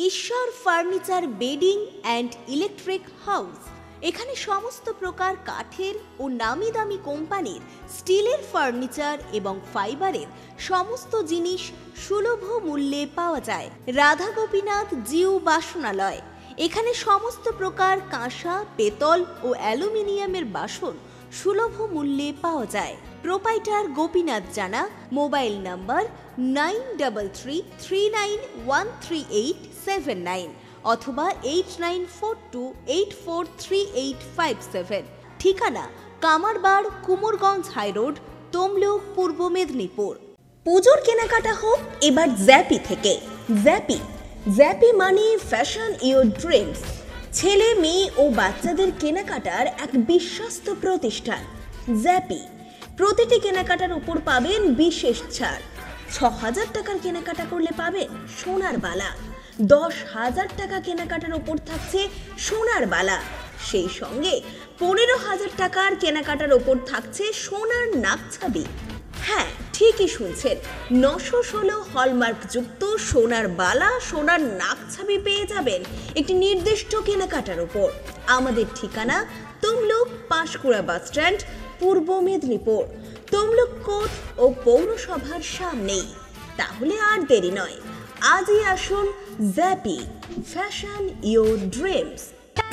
ঈশ্বর furniture bedding and electric house. এখানে সমস্ত প্রকার কাঠের ও নামি দামি কোম্পানির স্টিলের ফার্নিচার এবং ফাইবারের সমস্ত জিনিস সুলভ মূল্যে পাওয়া যায়। রাধা গোপীনাথ জিউ বাসনালয়। এখানে সমস্ত প্রকার কাঁসা, পেতল ও অ্যালুমিনিয়ামের বাসন সুলভ মূল্যে পাওয়া যায়। প্রোপাইটার গোপীনাথ জানা। মোবাইল নাম্বার 9333913879 অথবা 8942843857। ঠিকানা কামারবাড়, কুমোরগঞ্জ হাইরোড, তমলুক, পূর্ব মেদিনীপুর। পুজোর কেনাকাটা হোক এবার জ্যাপি থেকে। জ্যাপি মানে ফ্যাশন ইওর ড্রিমস। ছেলে, মেয়ে ও বাচ্চাদের কেনাকাটার এক বিশ্বস্ত প্রতিষ্ঠান জ্যাপি। প্রতিটি কেনাকাটার উপর পাবেন বিশেষ ছাড়। ৬,০০০ টাকার কেনাকাটা করলে পাবেন সোনার বালা। ১০,০০০ টাকা কেনাকাটার উপর থাকছে সোনার বালা। সেই সঙ্গে ১৫,০০০ টাকার কেনাকাটার উপর থাকছে সোনার নাকছাবি। হ্যাঁ, ঠিকই শুনছেন, ৯১৬ হলমার্ক যুক্ত সোনার বালা, সোনার নাকছাবি পেয়ে যাবেন একটি নির্দিষ্ট কেনাকাটার উপর। আমাদের ঠিকানা তমলুক পাঁশকুড়া বাস স্ট্যান্ড, পূর্ব মেদিনীপুর। তমলুক কোর্ট ও পৌরসভার সামনেই। তাহলে আর দেরি নয়, আজই আসুন Zappy, fashion your dreams.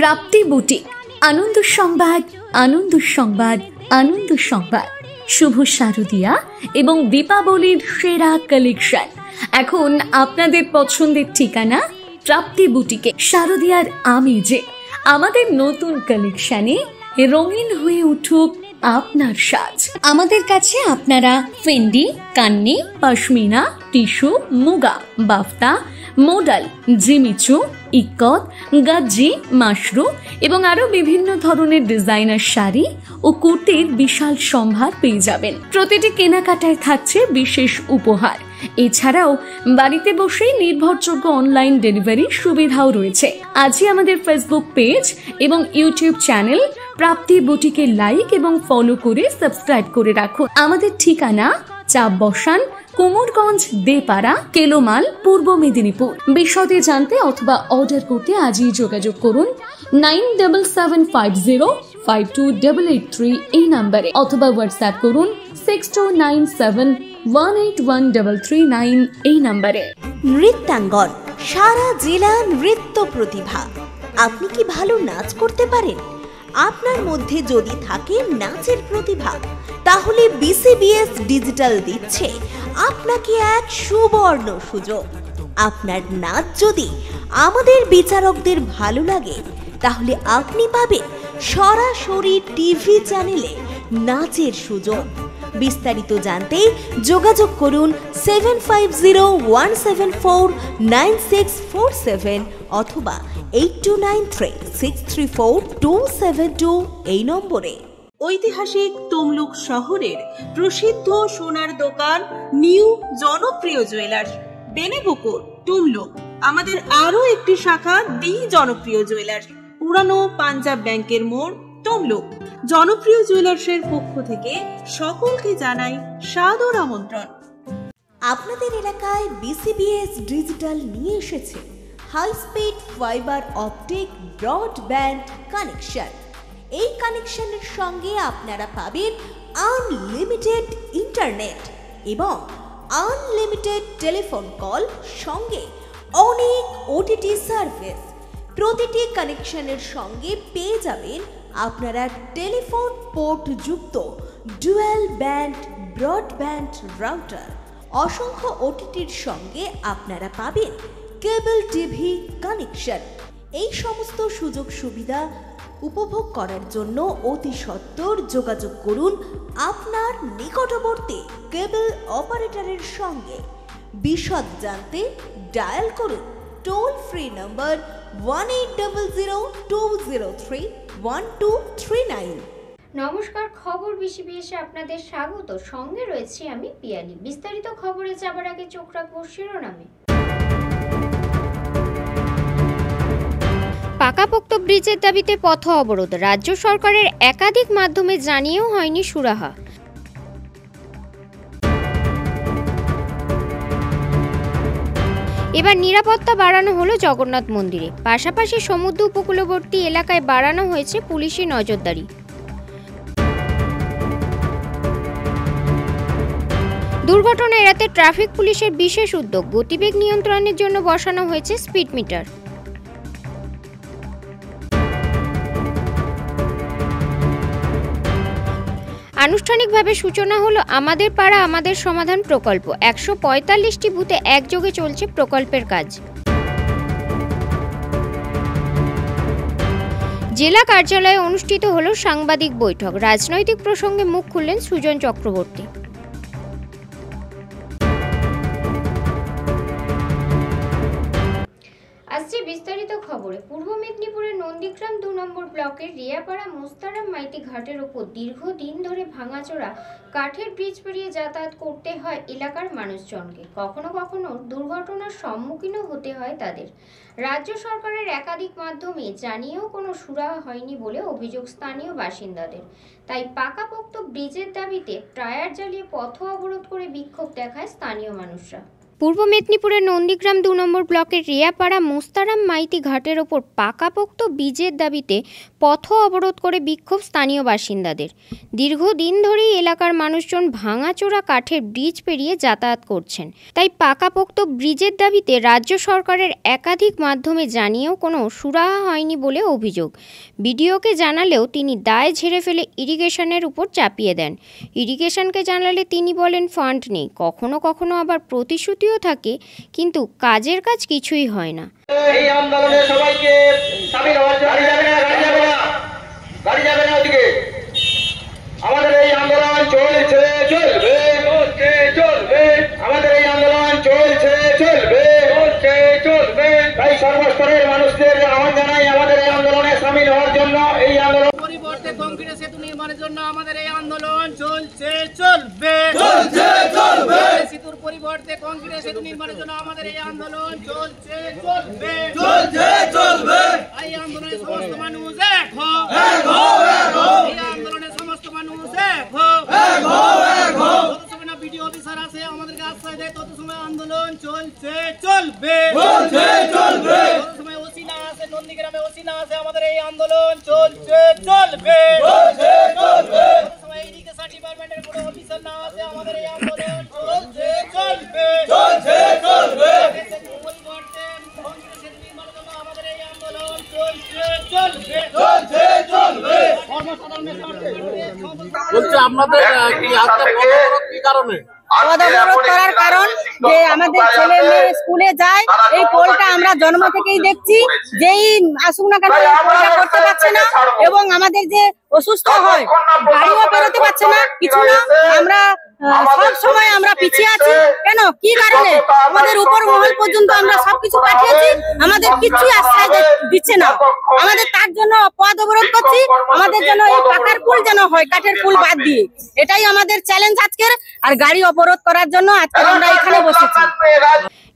Prapti boutique. আনন্দ সংবাদ, আনন্দ সংবাদ, আনন্দ সংবাদ। শুভ শারদিয়া এবং দীপাবলির সেরা কালেকশন এখন আপনাদের পছন্দের ঠিকানা প্রাপ্তি বুটিকে। শারদিয়ার আমেজে আমাদের নতুন কালেকশনে রঙিন হয়ে উঠুক আপনার সাজ। আমাদের কাছে আপনারা Fendi, Kanni, pashmina, tissue, muga, বাফতা, modal, Jimmy Choo, ikat, গাজ্জি, Mashru এবং আরো বিভিন্ন ধরনের ডিজাইনার শাড়ি ও কুর্তির বিশাল সম্ভার পেয়ে যাবেন। প্রতিটি কেনাকাটায় থাকছে বিশেষ উপহার। এছাড়াও বাড়িতে বসেই নির্ভরযোগ্য অনলাইন ডেলিভারি সুবিধাও রয়েছে। আজই আমাদের ফেসবুক পেজ এবং ইউটিউব চ্যানেল প্রাপ্তি বুটিকে লাইক এবং ফলো করে সাবস্ক্রাইব করে রাখুন। আমাদের ঠিকানা চাপ বসান, কুমোরগঞ্জ দেপাড়া, কেলোমাল, পূর্ব মেদিনীপুর। বিশদে জানতে অথবা অর্ডার করতে আজই যোগাযোগ করুন 9750528883 এই নাম্বারে, অথবা হোয়াটসঅ্যাপ করুন 6297181339 এই নাম্বারে। নৃত্যাঙ্গন, সারা জেলা নৃত্য প্রতিভা। আপনি কি ভালো নাচ করতে পারেন? আপনার মধ্যে যদি থাকে নাচের প্রতিভা, তাহলে বিসিবিএস ডিজিটাল দিচ্ছে আপনাকে এক সুবর্ণ সুযোগ। আপনার নাচ যদি আমাদের বিচারকদের ভালো লাগে, তাহলে আপনি পাবেন সরাসরি টিভি চ্যানেলে নাচের সুযোগ। বিস্তারিত জানতে যোগাযোগ করুন 7501749647 অথবা 8293634272 এই নম্বরে। ঐতিহাসিক তমলুক শহরের প্রসিদ্ধ সোনার দোকান নিউ জনপ্রিয় জুয়েলার্স, বেনেপুকুর, তমলুক। আমাদের আরো একটি শাখা দি জনপ্রিয় জুয়েলার্স, পুরানো পাঞ্জাব ব্যাংকের মোড়, তমলুক। জনপ্রিয় জুয়েলার্সের পক্ষ থেকে সকলকে জানাই সাদর আমন্ত্রণ। আপনাদের এলাকায় বিসিবিএস ডিজিটাল নিয়ে এসেছে high speed fibre optic broadband connection. এই কানেকশনের সঙ্গে আপনারা পাবেন আনলিমিটেড ইন্টারনেট এবং আনলিমিটেড টেলিফোন কল, সঙ্গে অনেক ওটিটি সার্ভিস। প্রতিটি কানেকশনের সঙ্গে পেয়ে যাবেন আপনারা টেলিফোন পোর্ট যুক্ত ডুয়াল ব্যান্ড ব্রডব্যান্ড রাউটার। অসংখ্য ওটিটির সঙ্গে আপনারা পাবেন কেবল টিভি কানেকশন। এই সমস্ত সুযোগ সুবিধা উপভোগ করার জন্য অতি সত্বর যোগাযোগ করুন আপনার নিকটবর্তী কেবল অপারেটরের সঙ্গে। বিশদ জানতে ডায়াল করুন টোল ফ্রি নম্বর 1800203139। নমস্কার, খবর বিসিবিএসে আপনাদের স্বাগত। সঙ্গে রয়েছি আমি পিয়ালি। বিস্তারিত খবরে যাবার আগে চোখ রাখবো শিরোনামে। পাকাপোক্ত ব্রিজের দাবিতে পথ অবরোধ। রাজ্য সরকারের একাধিক মাধ্যমে জানিয়েও হয়নি সুরাহা। এবার নিরাপত্তা বাড়ানো হলো জগন্নাথ মন্দিরে, পাশাপাশি সমুদ্র উপকূলবর্তী এলাকায় বাড়ানো হয়েছে পুলিশি নজরদারি। দুর্ঘটনা এড়াতে ট্রাফিক পুলিশের বিশেষ উদ্যোগ, গতিবেগ নিয়ন্ত্রণের জন্য বসানো হয়েছে স্পিড মিটার। আনুষ্ঠানিকভাবে সূচনা হলো আমাদের পাড়া আমাদের সমাধান প্রকল্প। 145টি বুথে একযোগে চলছে প্রকল্পের কাজ। জেলা কার্যালয়ে অনুষ্ঠিত হলো সাংবাদিক বৈঠক, রাজনৈতিক প্রসঙ্গে মুখ খুললেন সুজন চক্রবর্তী। আসছে বিস্তারিত খবরে। পূর্ব মেদিনীপুরের নন্দীগ্রাম 2 নম্বর ব্লকের রিয়াপাড়া মোস্তারাম মাইতি ঘাটের ওপর দীর্ঘদিন ধরে ভাঙাচোরা কাঠের ব্রিজ পেরিয়ে যাতায়াত করতে হয় এলাকার মানুষজনকে। কখনো কখনো দুর্ঘটনার সম্মুখীনও হতে হয় তাদের। রাজ্য সরকারের একাধিক মাধ্যমে জানিয়েও কোনো সুরাহা হয়নি বলে অভিযোগ স্থানীয় বাসিন্দাদের। তাই পাকাপোক্ত ব্রিজের দাবিতে টায়ার জ্বালিয়ে পথ অবরোধ করে বিক্ষোভ দেখায় স্থানীয় মানুষরা। পূর্ব মেদিনীপুরের নন্দীগ্রাম 2 নম্বর ব্লকের রিয়াপাড়া মোস্তারাম মাইতি ঘাটের ওপর পাকাপোক্ত ব্রিজের দাবিতে পথ অবরোধ করে বিক্ষোভ স্থানীয় বাসিন্দাদের। দীর্ঘদিন ধরেই এলাকার মানুষজন ভাঙাচোরা কাঠের ব্রিজ পেরিয়ে যাতায়াত করছেন। তাই পাকাপোক্ত ব্রিজের দাবিতে রাজ্য সরকারের একাধিক মাধ্যমে জানিয়েও কোনো সুরাহা হয়নি বলে অভিযোগ। বিডিওকে জানালেও তিনি দায় ঝেড়ে ফেলে ইরিগেশনের উপর চাপিয়ে দেন। ইরিগেশনকে জানালে তিনি বলেন ফান্ড নেই। কখনো কখনো আবার প্রতিশ্রুতি থাকে, কিন্তু কাজের কাজ কিছুই হয় না। এই আন্দোলনে সবাইকে সামিল হওয়ার জন্য গাড়ি যাবে না ওদিকে। আমাদের এই আন্দোলন চলছে চলবে চলবে, আমাদের এই আন্দোলন চলছে চলবে চলবে। তাই সর্বস্তরের মানুষদের আহ্বান জানাই আমাদের এই আন্দোলনে সামিল হওয়ার জন্য। এই আন্দোলন পরিবর্তে কংক্রিট সেতু নির্মাণের জন্য আমাদের এই আন্দোলন চলছে চলবে চলছে চলবে। সেতুর পরিবর্তে কংক্রিট সেতু নির্মাণের জন্য আমাদের এই আন্দোলন চলছে চলবে চলছে চলবে। এই আন্দোলনের সমস্ত মানুষ এক হও এক হও এক হও। এই আন্দোলনের সমস্ত মানুষ এক হও এক হও এক হও। যত সময় না বিডিও অফিসার আসে আমাদেরকে আশ্রয় দেয় তত সময় আন্দোলন চলছে চলবে চলছে চলবে। যত সময় ওসি না আসে, নন্দীগ্রামে ওসি না আসে, আমাদের এই আন্দোলন চলছে চলবে চলছে চলবে। যত সময় ইরিগেশন ডিপার্টমেন্টের কোনো অফিসার না আসে আমাদের এই আন্দোলন চলছে চলবে চলছে চলবে। পরিবর্তে কংক্রিট সেতু নির্মাণের জন্য আমাদের এই আন্দোলন চলছে চলবে চলছে চলবে। বলছি আপনাদের কি আজকে অবরোধ কি কারণে? অবরোধ করার কারণ যে আমাদের ছেলে মেয়ে স্কুলে যায়, এই পোলটা আমরা জন্ম থেকেই দেখছি, যেই আসুক না কেন এই পোলটা করতে পারছে না, এবং আমাদের যে অসুস্থ হয় গাড়িও বেরোতে পারছে না, কিছু না। আমরা সব সময় আমরা পিছিয়ে আছি। কেন, কি কারণে? আমাদের উপর মহল পর্যন্ত আমরা সবকিছু পাঠিয়েছি, আমাদের কিছুই আশ্রয় দিচ্ছে না। আমাদের তার জন্য পথ অবরোধ করছি। আমাদের জন্য এই পাকার পুল যেন হয়, কাঠের পুল বাদ দিয়ে। এটাই আমাদের চ্যালেঞ্জ আজকের। আর গাড়ি অবরোধ করার জন্য আজকে আমরা এখানে বসেছি।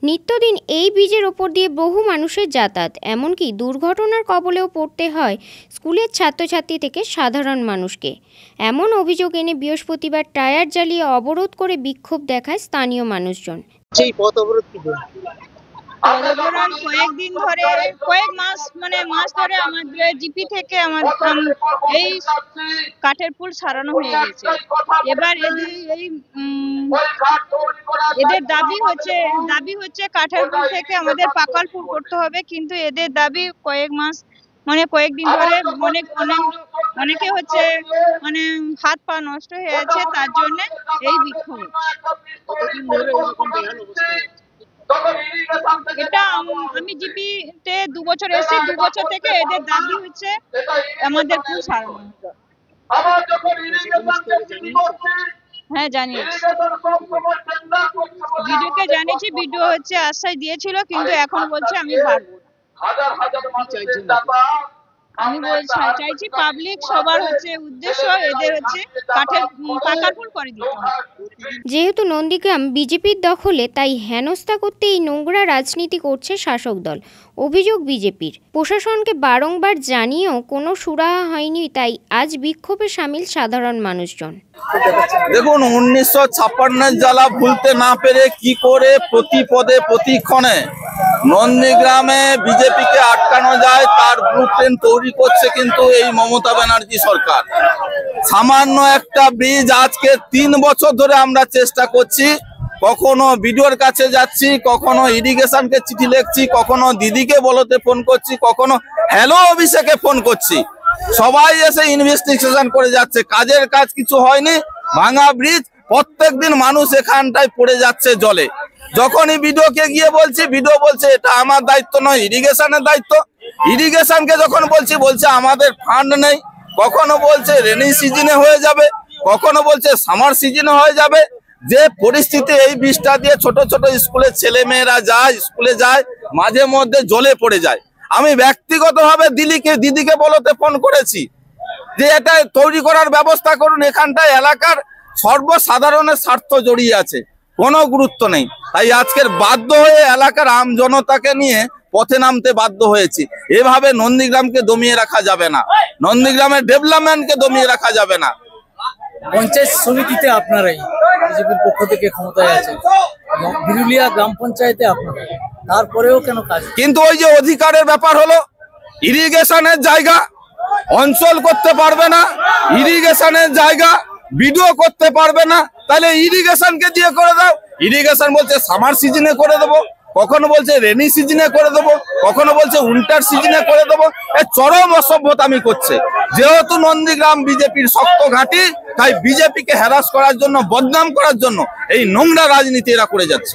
নিত্যদিন এই ব্রিজের ওপর দিয়ে বহু মানুষের যাতায়াত, এমনকি দুর্ঘটনার কবলেও পড়তে হয় স্কুলের ছাত্রছাত্রী থেকে সাধারণ মানুষকে। এমন অভিযোগ এনে বৃহস্পতিবার টায়ার জ্বালিয়ে অবরোধ করে বিক্ষোভ দেখায় স্থানীয় মানুষজন। সেই পথ অবরোধ কি কয়েকদিন ধরে, কয়েক মাস মাস ধরে আমাদের জিপি থেকে এই কাঠের পুল সারানো হয়ে গেছে। এবার এদের দাবি হচ্ছে কাঠের পুল থেকে আমাদের পাকাল পুল করতে হবে, কিন্তু এদের দাবি কয়েকদিন ধরে অনেকে হচ্ছে হাত পা নষ্ট হয়ে যাচ্ছে, তার জন্য এই বিক্ষোভ। এটা আমি জিপিতে 2 বছর এসেছি, 2 বছর থেকে এদের দাবি হচ্ছে আমাদের পুল সারানো। হ্যাঁ জানিয়েছি, ভিডিওকে জানিয়েছি। ভিডিও হচ্ছে আশ্বাস দিয়েছিল, কিন্তু এখন বলছে আমি পারবো না। আমি চাইছি পাবলিক সবার হচ্ছে উদ্দেশ্য এদের হচ্ছে পাকার পুল করে দিতে হবে। যেহেতু নন্দীগ্রাম বিজেপির দখলে, তাই হেনস্থা করতে এই নোংরা রাজনীতি করছে শাসক দল। অভিযোগ বিজেপির। প্রশাসনকে বারংবার জানিয়েও কোনো সুরাহা হয়নি, তাই আজ বিক্ষোভে সামিল সাধারণ মানুষজন। দেখুন, 1956 জ্বালা ভুলতে না পেরে কি করে প্রতি পদে প্রতিক্ষণে নন্দীগ্রামে বিজেপিকে আটকানো যায় তার ব্লুপ্রিন্ট তৈরি করছে কিন্তু এই মমতা ব্যানার্জি সরকার। সামান্য একটা ব্রিজ আজকে 3 বছর ধরে আমরা চেষ্টা করছি, কখনো বিডিওর কাছে যাচ্ছি, কখনো ইরিগেশনকে চিঠি লিখছি, কখনো দিদিকে বলতে ফোন করছি, কখনো হ্যালো অফিসে ফোন করছি, সবাই এসে ইনভেস্টিগেশন করে যাচ্ছে, কাজের কাজ কিছু হয়নি। ভাঙা ব্রিজ, প্রত্যেকদিন মানুষ এখানটায় পড়ে যাচ্ছে জলে। যখনই বিডিওকে গিয়ে বলছি, বিডিও বলছে এটা আমার দায়িত্ব নয়, ইরিগেশনের দায়িত্ব। ইরিগেশনকে যখন বলছে আমাদের ফান্ড নেই, কখনো বলছে রেনি সিজনে হয়ে যাবে, কখনো বলছে সামার সিজনে হয়ে যাবে। যে পরিস্থিতি, এই বৃষ্টিটা দিয়ে ছোট ছোট স্কুলের ছেলে মেয়েরা স্কুলে যায়, মাঝে মধ্যে জলে পড়ে যায়। আমি ব্যক্তিগতভাবে দিদিকে বলতে ফোন করেছি যে এটা তৈরি করার ব্যবস্থা করুন, এখানটায় এলাকার সর্বসাধারণের স্বার্থ জড়িয়ে আছে, কোনো গুরুত্ব নেই। তাই আজকের বাধ্য হয়ে এলাকার আম জনতাকে নিয়ে পথে নামতে বাধ্য হয়েছি। এভাবে নন্দীগ্রামকে দমিয়ে রাখা যাবে না, নন্দীগ্রামের ডেভেলপমেন্টকে দমিয়ে রাখা যাবে না। পঞ্চায়েত সমিতিতে আপনারাই বিজেপির পক্ষ থেকে ক্ষমতায় আছে, বিরুলিয়া গ্রাম পঞ্চায়েতে আপনারা, তারপরেও কেন কাজ? কিন্তু ওই যে অধিকারের ব্যাপার হলো, ইরিগেশনের জায়গা অঞ্চল করতে পারবে না, ইরিগেশনের জায়গা বিডিও করতে পারবে না, তাহলে ইরিগেশনকে দিয়ে করে দাও। ইরিগেশন বলছে সামার সিজনে করে দেবো, কখনো বলছে রেনি সিজনে করে দেবো, কখনো বলছে উইন্টার সিজনে করে দেবো। চরম অসভ্যতামি করছে। যেহেতু নন্দীগ্রাম বিজেপির শক্ত ঘাঁটি, তাই বিজেপিকে হ্যারাস করার জন্য, বদনাম করার জন্য এই নোংরা রাজনীতি এরা করে যাচ্ছে।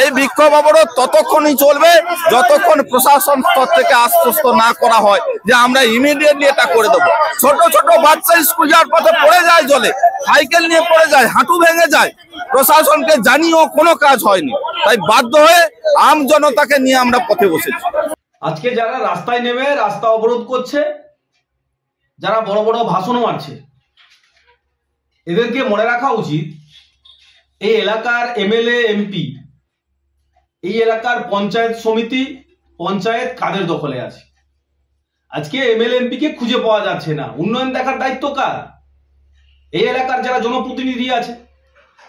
এই বিক্ষোভ অবরোধ ততক্ষণই চলবে যতক্ষণ প্রশাসন স্তর থেকে আশ্বস্ত না করা হয় যে আমরা ইমিডিয়েটলি এটা করে দেবো। ছোট ছোট বাচ্চা স্কুল যাওয়ার পথে পড়ে যায় জলে, সাইকেল নিয়ে পড়ে যায়, হাঁটু ভেঙে যায়, প্রশাসনকে জানিয়েও কোনো কাজ হয়নি। তাই বাধ্য হয়ে আম জনতাকে নিয়ে আমরা পথে বসেছি। আজকে যারা রাস্তায় নেমে রাস্তা অবরোধ করছে, যারা বড় বড় ভাষণ মারছে, এদেরকে মনে রাখা উচিত এই এলাকার এমএলএ এমপি, এই এলাকার পঞ্চায়েত সমিতি, পঞ্চায়েত কাদের দখলে আছে। আজকে এমএলএ এমপি কে খুঁজে পাওয়া যাচ্ছে না। উন্নয়ন দেখার দায়িত্ব কার? এই এলাকার যারা জনপ্রতিনিধি আছে।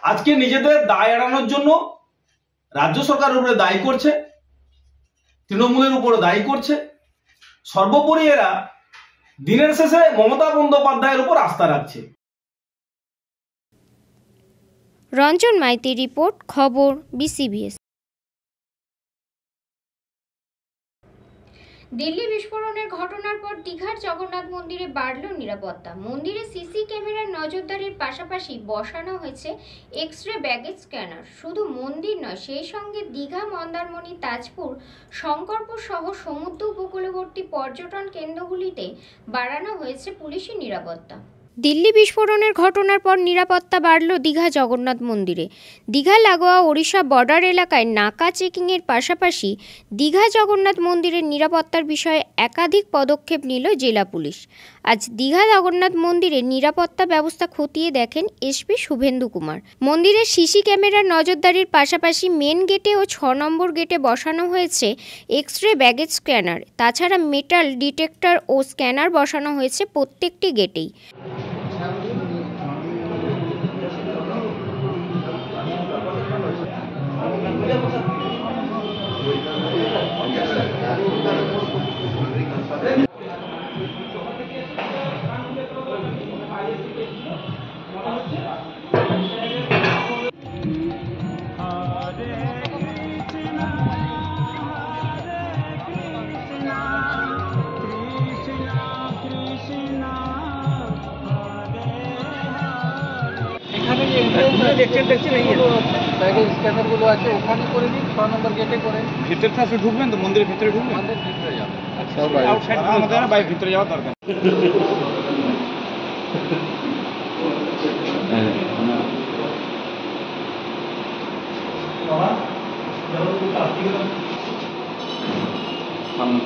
আজকে নিজেদের দায় এড়ানোর জন্য রাজ্য সরকারের উপরে দায়ী করছে, তৃণমূলের উপরে দায়ী করছে। সর্বোপরি এরা দিনের শেষে মমতা বন্দ্যোপাধ্যায়ের উপর আস্থা রাখছে। রঞ্জন মাইতির রিপোর্ট, খবর বিসিবিএস। দিল্লি বিস্ফোরণের ঘটনার পর দীঘার জগন্নাথ মন্দিরে বাড়ল নিরাপত্তা। মন্দিরে সিসি ক্যামেরার নজরদারির পাশাপাশি বসানো হয়েছে এক্স-রে ব্যাগেজ স্ক্যানার। শুধু মন্দির নয়, সেই সঙ্গে দীঘা, মন্দারমণি, তাজপুর, শঙ্করপুর সহ সমুদ্র উপকূলবর্তী পর্যটন কেন্দ্রগুলিতে বাড়ানো হয়েছে পুলিশি নিরাপত্তা। দিল্লি বিস্ফোরণের ঘটনার পর নিরাপত্তা বাড়ল দীঘা জগন্নাথ মন্দিরে। দীঘা লাগোয়া ওড়িশা বর্ডার এলাকায় নাকা চেকিংয়ের পাশাপাশি দীঘা জগন্নাথ মন্দিরের নিরাপত্তার বিষয়ে একাধিক পদক্ষেপ নিল জেলা পুলিশ। আজ দীঘা জগন্নাথ মন্দিরের নিরাপত্তা ব্যবস্থা খতিয়ে দেখেন এসপি শুভেন্দু কুমার। মন্দিরের সিসি ক্যামেরার নজরদারির পাশাপাশি মেন গেটে ও 6 নম্বর গেটে বসানো হয়েছে এক্স-রে ব্যাগেজ স্ক্যানার। তাছাড়া মেটাল ডিটেক্টর ও স্ক্যানার বসানো হয়েছে প্রত্যেকটি গেটেই। ব্যাগেজ স্ক্যানার গুলো আছে ওখানে করে দিন, 6 নম্বর গেটে করে। ভিতরে আসলে ঢুকবেন তো, মন্দিরের ভিতরে ঢুকবেন? মন্দিরের ভিতরে যাবেন। আচ্ছা, আউটসাইড আমাদের না, বাইরে ভিতরে যাওয়া দরকার। সামনে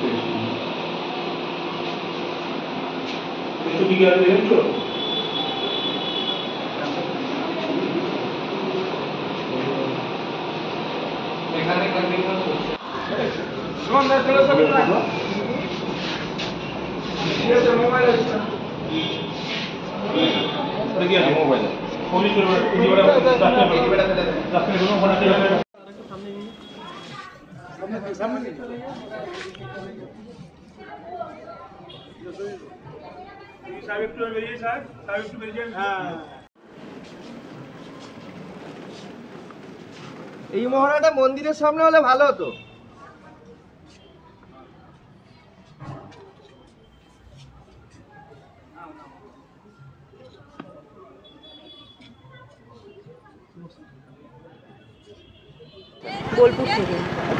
এই মহড়াটা মন্দিরের সামনে হলে ভালো হতো।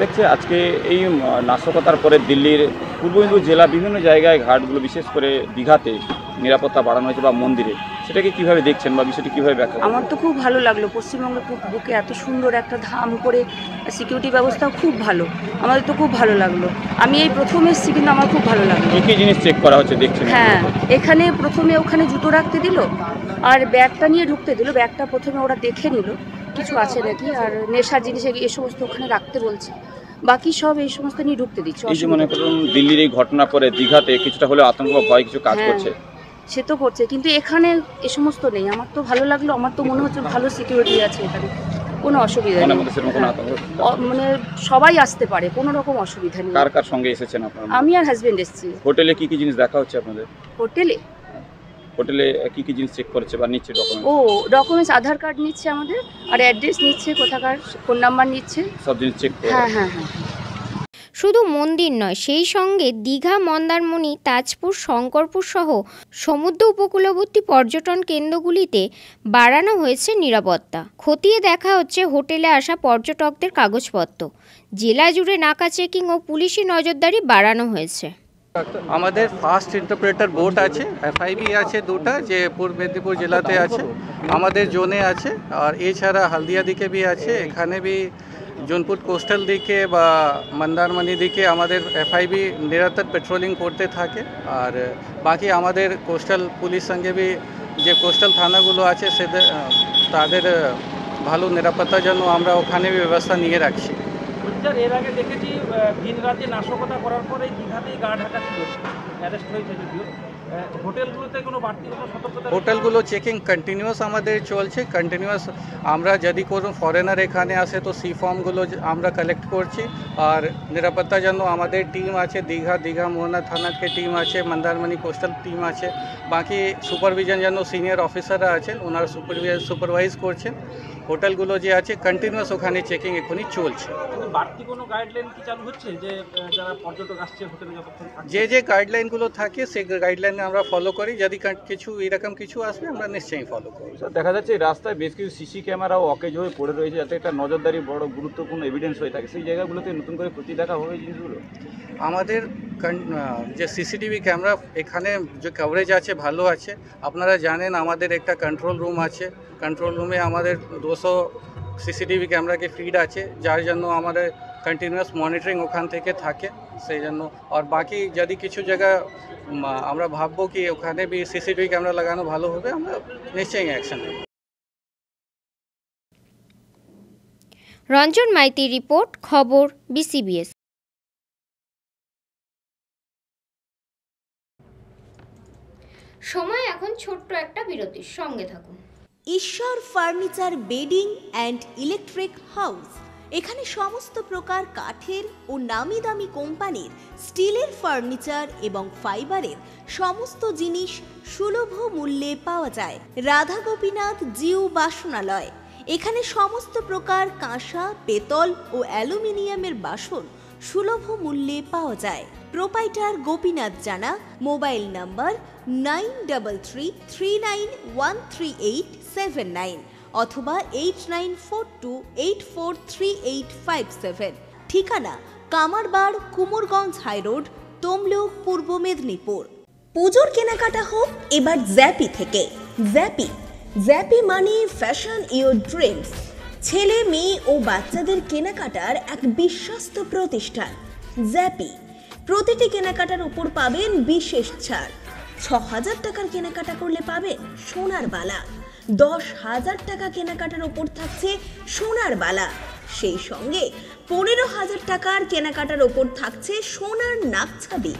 দেখছে আজকে এই নাশকতার পরে দিল্লির পূর্ব মেদিনীপুর জেলা বিভিন্ন জায়গায় ঘাটগুলো বিশেষ করে দীঘাতে নিরাপত্তা বাড়ানো হয়েছে বা মন্দিরে, সেটাকে কিভাবে দেখছেন বা বিষয়টি কিভাবে ব্যাখ্যা? আমার তো খুব ভালো লাগলো, পশ্চিমবঙ্গের বুকে এত সুন্দর একটা ধাম করে সিকিউরিটি ব্যবস্থাও খুব ভালো, আমাদের তো খুব ভালো লাগলো। আমি এই প্রথম এসেছি কিন্তু আমার খুব ভালো লাগলো। কী জিনিস চেক করা হচ্ছে দেখছেন? হ্যাঁ, এখানে প্রথমে ওখানে জুতো রাখতে দিল আর ব্যাগটা নিয়ে ঢুকতে দিল। ব্যাগটা প্রথমে ওরা দেখে নিল কিছু আছে নাকি, আর নেশার জিনিস এই সমস্ত ওখানে রাখতে বলছে, বাকি সব এই সমস্ত নিয়ে ঢুকতে দিচ্ছে। এই যে মনে করুন দিল্লির এই ঘটনা পরে দীঘাতে কিছুটা হলেও আতঙ্ক বা ভয় কিছু কাজ করছে। সে তো করছে, কিন্তু এখানে এ সমস্ত নেই। আমার তো ভালো লাগলো, আমার তো মনে হচ্ছে ভালো সিকিউরিটি আছে এখানে, কোনো অসুবিধা নেই। মানে সবাই আসতে পারে, কোনো রকম অসুবিধা নেই। কার কার সঙ্গে এসেছেন আপনারা? আমি আর হাজবেন্ড এসেছি। হোটেলে কি কি জিনিস দেখা হচ্ছে আপনাদের? হোটেলে কি কি জিনিস চেক করছে বা নিচ্ছে? ডকুমেন্টস আধার কার্ড নিচ্ছে আমাদের, আর অ্যাড্রেস নিচ্ছে, কোথাকার ফোন নাম্বার নিচ্ছে, সব জিনিস চেক করে। হ্যাঁ। শুধু মন্দির নয়, সেই সঙ্গে দীঘা, মন্দারমণি, তাজপুর, শঙ্করপুর সহ সমুদ্র উপকূলবর্তী পর্যটন কেন্দ্রগুলিতে বাড়ানো হয়েছে নিরাপত্তা। খতিয়ে দেখা হচ্ছে হোটেলে আসা পর্যটকদের কাগজপত্র। জেলা জুড়ে নাকা চেকিং ও পুলিশি নজরদারি বাড়ানো হয়েছে। আমাদের ফাস্ট ইন্টারপ্রেটার বোট আছে, FIB আছে দুটা, যে পূর্ব মেদিনীপুর জেলাতে আছে, আমাদের জোনে আছে, আর এছাড়া হলদিয়া দিকে भी আছে। এখানে भी জোনপুর কোস্টাল দিকে বা মন্দারমণি দিকে আমাদের FIB নিরন্তর পেট্রোলিং করতে থাকে। আর বাকি আমাদের কোস্টাল পুলিশ সঙ্গে भी যে কোস্টাল থানাগুলো আছে তাদের ভালো নিরাপত্তার জন্য আমরা ওখানে ব্যবস্থা নিয়ে রাখছি। এর আগে দেখেছি দিন রাতে নাশকতা করার পরে দীঘাতেই গা ঢাকা ছিল, অ্যারেস্ট হয়েছে যদিও। হোটেলগুলোতে কোনো বাড়তি কোনো সতর্কতা? হোটেলগুলো চেকিং কন্টিনিউয়াস আমাদের চলছে, কন্টিনিউয়াস। আমরা যদি কোনো ফরেনার এখানে আসে তো সি ফর্মগুলো আমরা কালেক্ট করছি, আর নিরাপত্তার জন্য আমাদের টিম আছে, দীঘা মোহনা থানাকে টিম আছে, মন্দারমণি কোস্টাল টিম আছে, বাকি সুপারভিশন জন্য সিনিয়র অফিসাররা আছেন, ওনারা সুপারভাইজ করছেন। হোটেলগুলো যে আছে কন্টিনিউয়াস ওখানে চেকিং এখনই চলছে। বাড়তি কোনো গাইডলাইন কি চালু হচ্ছে যে যারা পর্যটক আসছে হোটেলে যে গাইডলাইনগুলো থাকে সেই গাইডলাইন আমরা ফলো করি, যদি কিছু এরকম কিছু আসবে আমরা নিশ্চয়ই ফলো করি। দেখা যাচ্ছে রাস্তায় বেশ কিছু সিসি ক্যামেরাও অকেজ হয়ে পড়ে রয়েছে, যাতে একটা নজরদারি বড় গুরুত্বপূর্ণ এভিডেন্স হয়ে থাকে। সেই জায়গাগুলোতে নতুন করে প্রতি দেখা হবে জিনিসগুলো। আমাদের যে সিসিটিভি ক্যামেরা এখানে যে কভারেজ আছে ভালো আছে। আপনারা জানেন আমাদের একটা কন্ট্রোল রুম আছে, কন্ট্রোল রুমে আমাদের 200 সিসিটিভি ক্যামেরাকে ফিড আছে, যার জন্য আমাদের কন্টিনিউয়াস মনিটরিং ওখান থেকে থাকে সেই জন্য। আর বাকি যদি কিছু জায়গা আমরা ভাববো কি ওখানে भी সিসিটিভি ক্যামেরা লাগানো ভালো হবে, আমরা নিশ্চয়ই অ্যাকশন নেব। রঞ্জন মাইতি রিপোর্ট, খবর BCBS। সময় এখন ছোট্ট একটা বিরতির, সঙ্গে থাকুন। ঈশ্বর furniture bedding and electric house. এখানে সমস্ত প্রকার কাঠের ও নামি দামি কোম্পানির স্টিলের ফার্নিচার এবং ফাইবারের সমস্ত জিনিস সুলভ মূল্যে পাওয়া যায়। রাধা গোপীনাথ জিউ বাসনালয়। এখানে সমস্ত প্রকার কাঁসা, পেতল ও অ্যালুমিনিয়ামের বাসন সুলভ মূল্যে পাওয়া যায়। প্রোপাইটার গোপীনাথ জানা। মোবাইল নাম্বার 9333913879 অথবা 8942843857। ঠিকানা কামারবাড়, কুমোরগঞ্জ হাইরোড, তমলুক, পূর্ব মেদিনীপুর। পুজোর কেনাকাটা হোক এবার জ্যাপি থেকে। জ্যাপি মানে ফ্যাশন ইওর ড্রিমস। ছেলে, মেয়ে ও বাচ্চাদের কেনাকাটার এক বিশ্বস্ত প্রতিষ্ঠান জ্যাপি। প্রতিটি কেনাকাটার উপর পাবেন বিশেষ ছাড়। 6,000 টাকার কেনাকাটা করলে পাবেন সোনার বালা, 10,000 টাকা কেনাকাটার ওপর থাকছে সোনার বালা, সেই সঙ্গে 15,000 টাকার কেনাকাটার ওপর থাকছে সোনার নাকছাবি।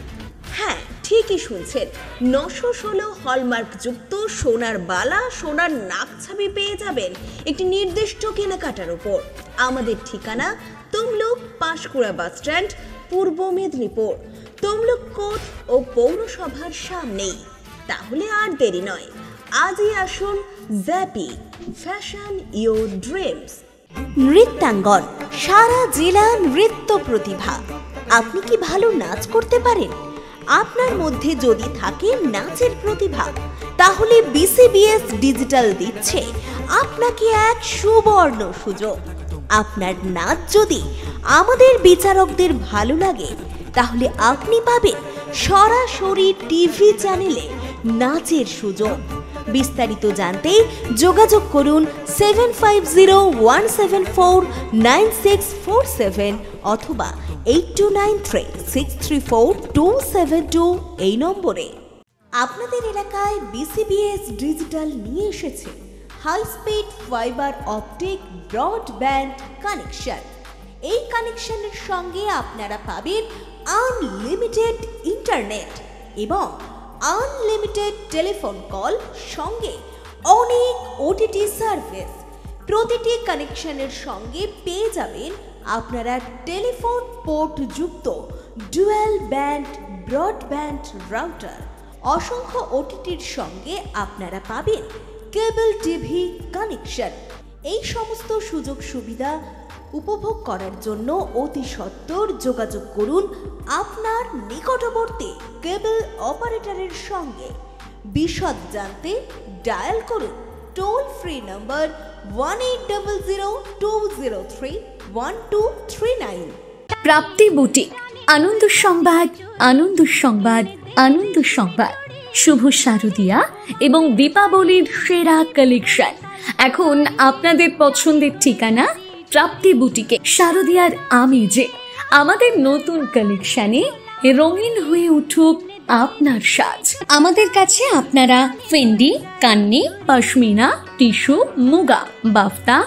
হ্যাঁ, ঠিকই শুনছেন, 916 হলমার্ক যুক্ত সোনার বালা, সোনার নাকছাবি পেয়ে যাবেন একটি নির্দিষ্ট কেনাকাটার ওপর। আমাদের ঠিকানা তমলুক পাঁশকুড়া বাস স্ট্যান্ড, পূর্ব মেদিনীপুর, তমলুক কোর্ট ও পৌরসভার সামনেই। তাহলে আর দেরি নয়, আজই আসুন Zappy, fashion your dreams. Nrityangan, সারা জেলা নৃত্য প্রতিভা। আপনি কি ভালো নাচ করতে পারেন? আপনার মধ্যে যদি থাকে নাচের প্রতিভা, তাহলে বিসিবিএস ডিজিটাল দিচ্ছে আপনাকে এক সুবর্ণ সুযোগ। আপনার নাচ যদি আমাদের বিচারকদের ভালো লাগে, তাহলে আপনি পাবেন সরাসরি টিভি চ্যানেলে নাচের সুযোগ। বিস্তারিত জানতে যোগাযোগ করুন 7501749647 অথবা 8293634272 এই নম্বরে। আপনাদের এলাকায় বিসিবিএস ডিজিটাল নিয়ে এসেছে high speed fibre optic broadband connection. এই কানেকশনের সঙ্গে আপনারা পাবেন আনলিমিটেড ইন্টারনেট এবং আনলিমিটেড টেলিফোন কল, সঙ্গে অনেক ওটিটি সার্ভিস। প্রতিটি কানেকশনের সঙ্গে পেয়ে যাবেন আপনারা টেলিফোন পোর্ট যুক্ত ডুয়াল ব্যান্ড ব্রডব্যান্ড রাউটার। অসংখ্য ওটিটির সঙ্গে আপনারা পাবেন কেবল টিভি কানেকশন। এই সমস্ত সুযোগ সুবিধা উপভোগ করার জন্য অতি সত্বর যোগাযোগ করুন আপনার নিকটবর্তী কেবল অপারেটরের সঙ্গে। বিশদ জানতে ডায়াল করুন টোল ফ্রি নম্বর 1800203139। প্রাপ্তি বুটিক, আনন্দ সংবাদ, আনন্দ সংবাদ, আনন্দ সংবাদ। শুভ শারদিয়া এবং দীপাবলির সেরা কালেকশন এখন আপনাদের পছন্দের ঠিকানা প্রাপ্তি বুটিকে। শারদিয়ার আমেজে আমাদের নতুন কালেকশনে রঙিন হয়ে উঠুক আপনার সাজ। আমাদের কাছে আপনারা Fendi, Kanni, pashmina, tissue, muga, বাফতা,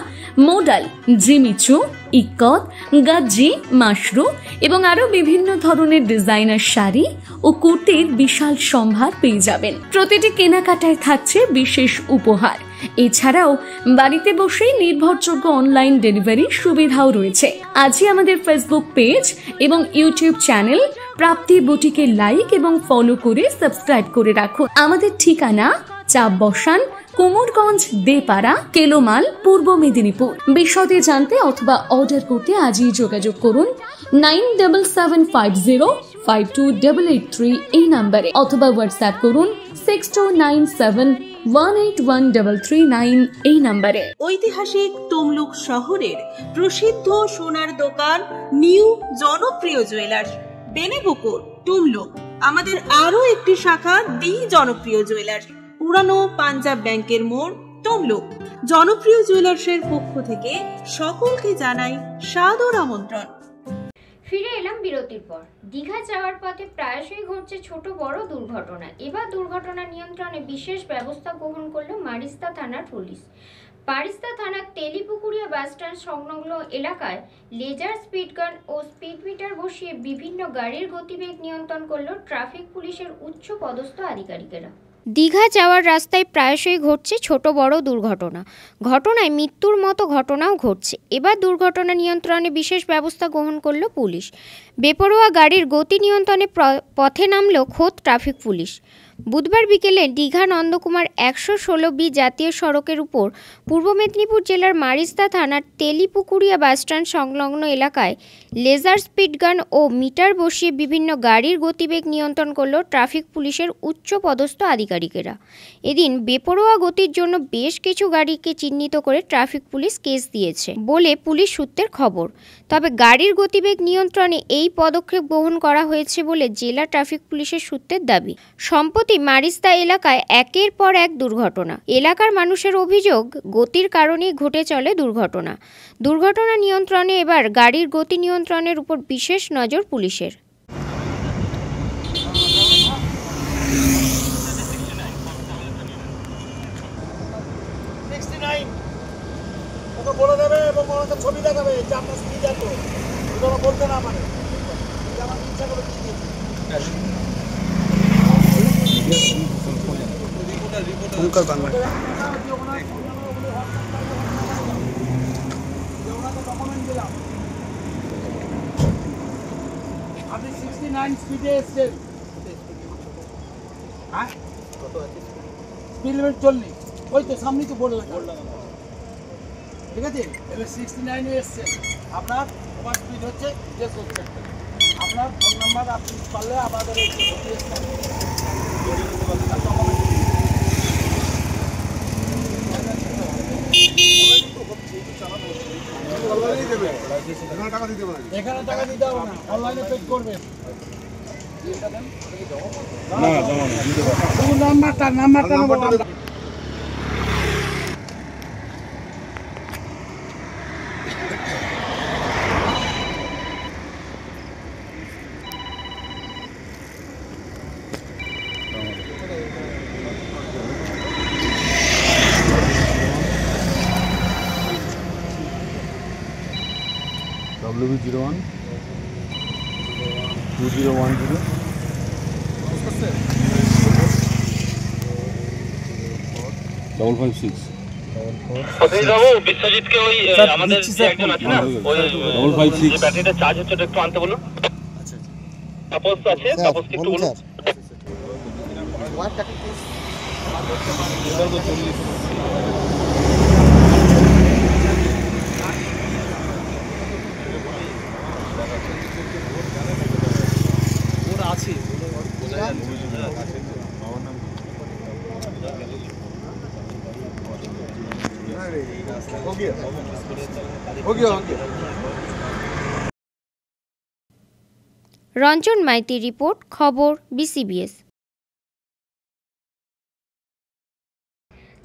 modal, Jimmy Choo, ইকত, গাজ্জি, Mashru এবং আরো বিভিন্ন ধরনের ডিজাইনার শাড়ি ও কুর্তির বিশাল সম্ভার পেয়ে যাবেন। প্রতিটি কেনাকাটায় থাকছে বিশেষ উপহার। এছাড়াও বাড়িতে বসেই নির্ভরযোগ্য অনলাইন ডেলিভারি সুবিধাও রয়েছে। আজই আমাদের ফেসবুক পেজ এবং ইউটিউব চ্যানেল প্রাপ্তি বুটিকে লাইক এবং ফলো করে সাবস্ক্রাইব করে রাখুন। আমাদের ঠিকানা চাপ বসান, কুমোরগঞ্জ, দেপাড়া, কেলোমাল, পূর্ব মেদিনীপুর। বিশদে জানতে অথবা অর্ডার করতে আজই যোগাযোগ করুন 9775052883 এই নম্বরে, অথবা হোয়াটসঅ্যাপ করুন 6297181339 এই নম্বরে। ঐতিহাসিক তমলুক শহরের প্রসিদ্ধ সোনার দোকান নিউ জনপ্রিয় জুয়েলার্স, বেনেপুকুর, তমলুক। আমাদের আরো একটি শাখা দি জনপ্রিয় জুয়েলার্স, পুরানো পাঞ্জাব ব্যাংকের মোড়, তমলুক। জনপ্রিয় জুয়েলার্সের পক্ষ থেকে সকলকে জানাই সাদর আমন্ত্রণ। ফিরে এলাম বিরতির পর। দীঘা যাওয়ার পথে প্রায়শই ঘটছে ছোট বড় দুর্ঘটনা। এবার দুর্ঘটনা নিয়ন্ত্রণে বিশেষ ব্যবস্থা গ্রহণ করল মারিস্তা থানার পুলিশ। পারিস্তা থানার তেলিপুকুরিয়া বাসস্ট্যান্ড সংলগ্ন এলাকায় লেজার স্পিড গান ও স্পিড মিটার বসিয়ে বিভিন্ন গাড়ির গতিবেগ নিয়ন্ত্রণ করল ট্রাফিক পুলিশের উচ্চ পদস্থ আধিকারিকেরা। দীঘা যাওয়ার রাস্তায় প্রায়শই ঘটছে ছোট বড় দুর্ঘটনা। ঘটনায় মৃত্যুর মতো ঘটনাও ঘটছে। এবার দুর্ঘটনা নিয়ন্ত্রণে বিশেষ ব্যবস্থা গ্রহণ করল পুলিশ। বেপরোয়া গাড়ির গতি নিয়ন্ত্রণে পথে নামল খোদ ট্রাফিক পুলিশ। বুধবার বিকেলে দীঘা নন্দকুমার 116B জাতীয় সড়কের উপর পূর্ব মেদিনীপুর জেলার মারিস্তা থানার তেলিপুকুরিয়া বাসস্ট্যান্ড সংলগ্ন এলাকায় লেজার স্পিড গান ও মিটার বসিয়ে বিভিন্ন গাড়ির গতিবেগ নিয়ন্ত্রণ করল ট্রাফিক পুলিশের উচ্চ পদস্থ আধিকারিকেরা। এদিন বেপরোয়া গতির জন্য বেশ কিছু গাড়িকে চিহ্নিত করে ট্রাফিক পুলিশ কেস দিয়েছে বলে পুলিশ সূত্রের খবর। তবে গাড়ির গতিবেগ নিয়ন্ত্রণে এই পদক্ষেপ গ্রহণ করা হয়েছে বলে জেলা ট্রাফিক পুলিশের সূত্রের দাবি। সম্প্রতি মারিস্তা এলাকায় একের পর এক দুর্ঘটনা। এলাকার মানুষের অভিযোগ, গতির কারণেই ঘটে চলে দুর্ঘটনা। দুর্ঘটনা নিয়ন্ত্রণে এবার গাড়ির গতি নিয়ন্ত্রণের উপর বিশেষ নজর পুলিশের। ওঙ্কার বাংলা। আপনি 69 স্পিডে এসেছেন। হ্যাঁ কত আছে স্পিড লিমিট 40, ওই তো সামনেই তো বোর্ড লাগা, ঠিক আছে। এবার 69 এ এসেছেন, আপনার ওভার স্পিড হচ্ছে যে করছে আপনার ফোন নাম্বার আপনি পারলে আমাদের এখানে টাকা দিতে হবে না, অনলাইনে পে করবেন। নাম্বারটা WB01 2010 556 বিশ্বজিৎকে ওই আমাদের যে একজন আছে না ওই 556 যে ব্যাটারিটা চার্জ হচ্ছে একটু আনতে বলুন। তাপস আছে, তাপসকে একটু বলুন। ওরা আছে রঞ্জন মাইতি রিপোর্ট, খবর BCBS।